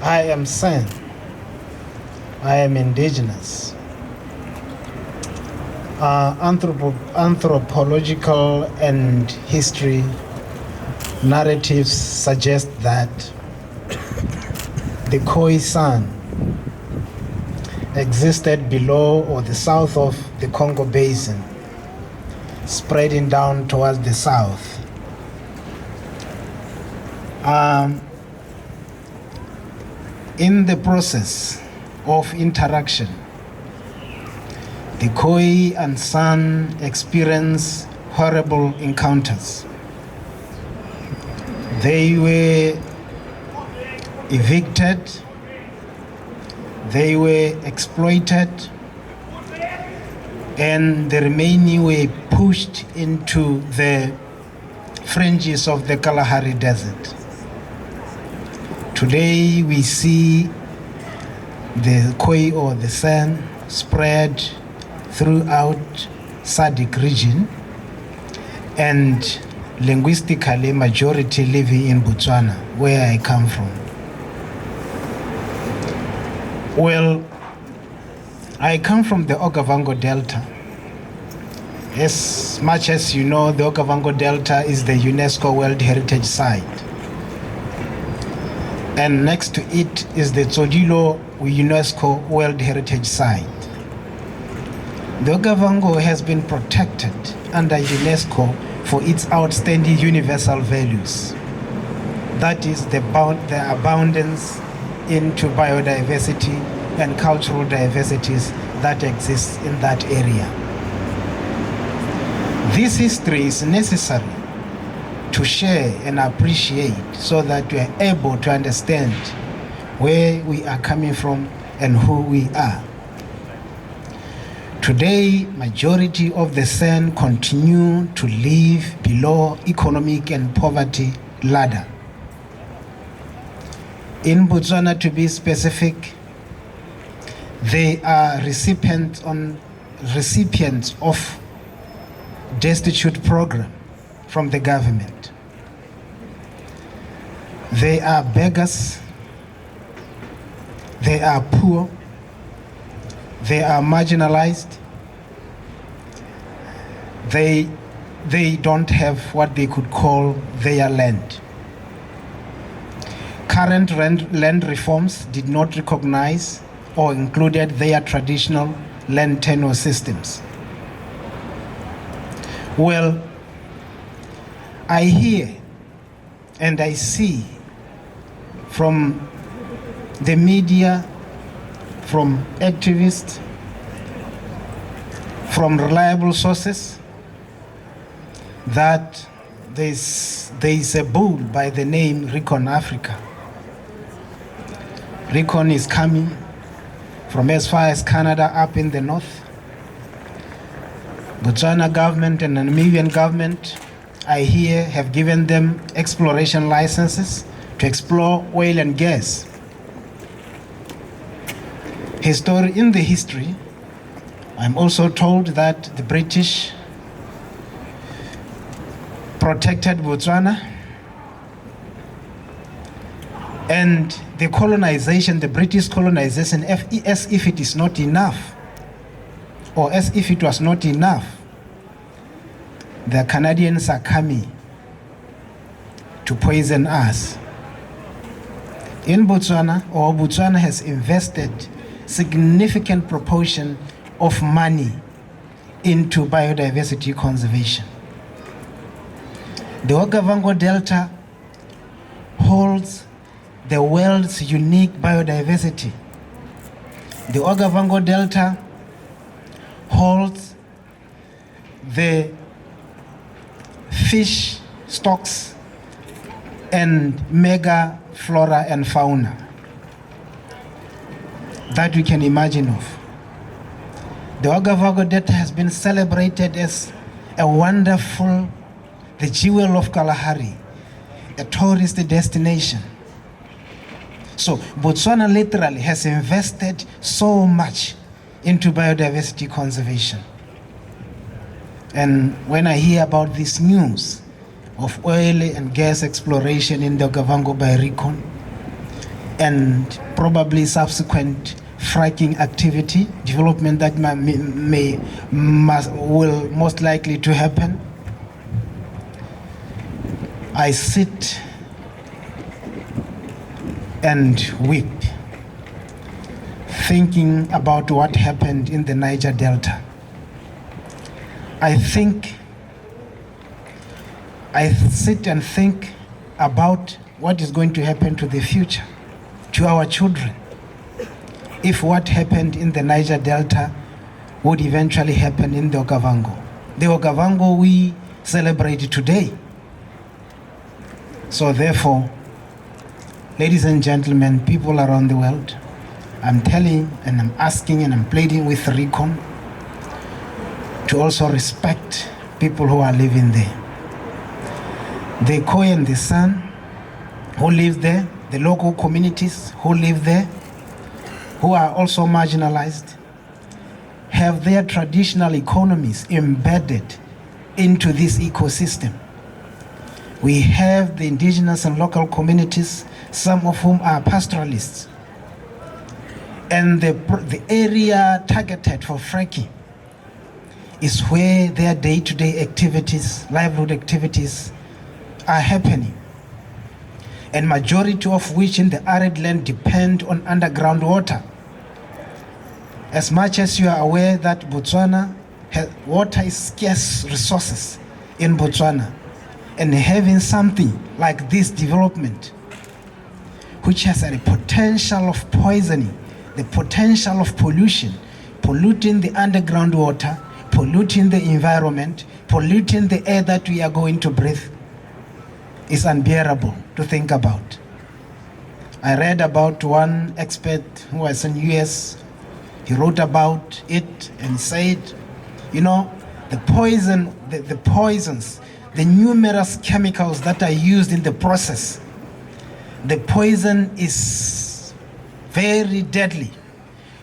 I am San. I am indigenous. Anthropological and history narratives suggest that the Khoisan existed below or the south of the Congo Basin, spreading down towards the south. In the process of interaction, the Khoi and San experience horrible encounters. They were evicted, they were exploited, and the remaining were pushed into the fringes of the Kalahari Desert. Today we see the Khoi or the San spread throughout SADC region, and linguistically majority living in Botswana, where I come from. Well, I come from the Okavango Delta. As much as you know, the Okavango Delta is the UNESCO World Heritage Site. And next to it is the Tsodilo UNESCO World Heritage Site. The Okavango has been protected under UNESCO for its outstanding universal values. That is the abundance into biodiversity and cultural diversities that exists in that area. This history is necessary to share and appreciate so that we are able to understand where we are coming from and who we are. Today, majority of the San continue to live below economic and poverty ladder. In Botswana, to be specific, they are recipients of destitute program from the government. They are beggars, they are poor, they are marginalized, they don't have what they could call their land. Current land reforms did not recognize or included their traditional land tenure systems. Well, I hear and I see from the media, from activists, from reliable sources, that there is a bull by the name Recon Africa. Recon is coming from as far as Canada up in the north. Botswana government and the Namibian government, I hear, have given them exploration licenses to explore oil and gas. In the history, I'm also told that the British protected Botswana, and the colonization, the British colonization, as if it is not enough, or as if it was not enough, the Canadians are coming to poison us. In Botswana, or Botswana has invested significant proportion of money into biodiversity conservation. The Okavango Delta holds the world's unique biodiversity. The Okavango Delta holds the fish stocks and mega flora and fauna that we can imagine of. The Okavango Delta has been celebrated as a wonderful, the jewel of Kalahari, a tourist destination. So Botswana literally has invested so much into biodiversity conservation. And when I hear about this news of oil and gas exploration in the Okavango by Recon, and probably subsequent fracking activity, development that will most likely to happen. I sit and weep, thinking about what happened in the Niger Delta. I sit and think about what is going to happen to the future, to our children, if what happened in the Niger Delta would eventually happen in the Okavango. The Okavango we celebrate today. So therefore, ladies and gentlemen, people around the world, I'm telling and I'm asking and I'm pleading with Recon to also respect people who are living there. The Khoi and the San who live there, the local communities who live there, who are also marginalized, have their traditional economies embedded into this ecosystem. We have the indigenous and local communities, some of whom are pastoralists. And the area targeted for fracking is where their day-to-day activities, livelihood activities are happening. And majority of which in the arid land depend on underground water. As much as you are aware that Botswana, water is scarce resources in Botswana, and having something like this development, which has a potential of poisoning, the potential of pollution, polluting the underground water, polluting the environment, polluting the air that we are going to breathe, is unbearable to think about. I read about one expert who was in US. He wrote about it and said, you know, the poisons, the numerous chemicals that are used in the process, the poison is very deadly.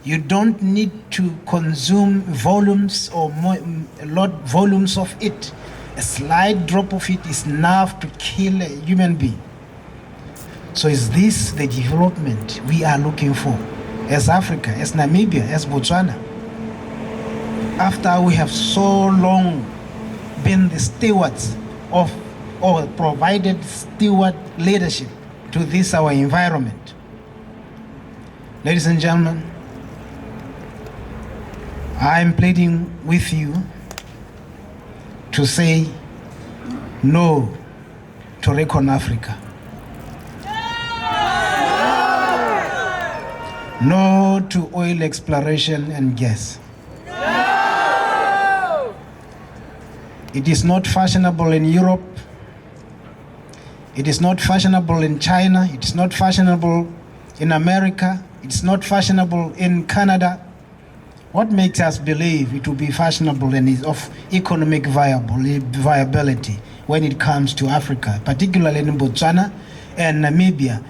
You don't need to consume volumes or volumes of it. A slight drop of it is enough to kill a human being. So is this the development we are looking for as Africa, as Namibia, as Botswana? After we have so long been the stewards of, or provided steward leadership to this our environment. Ladies and gentlemen, I'm pleading with you to say no to Recon Africa. No to oil exploration and gas. It is not fashionable in Europe. It is not fashionable in China. It is not fashionable in America. It's not fashionable in Canada. What makes us believe it will be fashionable and is of economic viability when it comes to Africa, particularly in Botswana and Namibia,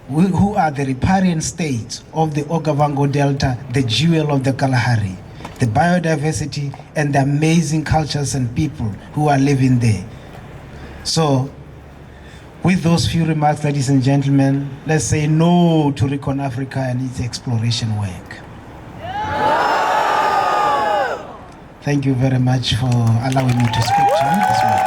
who are the riparian states of the Okavango Delta, the jewel of the Kalahari, the biodiversity and the amazing cultures and people who are living there. So, with those few remarks, ladies and gentlemen, let's say no to Recon Africa and its exploration work. Thank you very much for allowing me to speak to you this morning.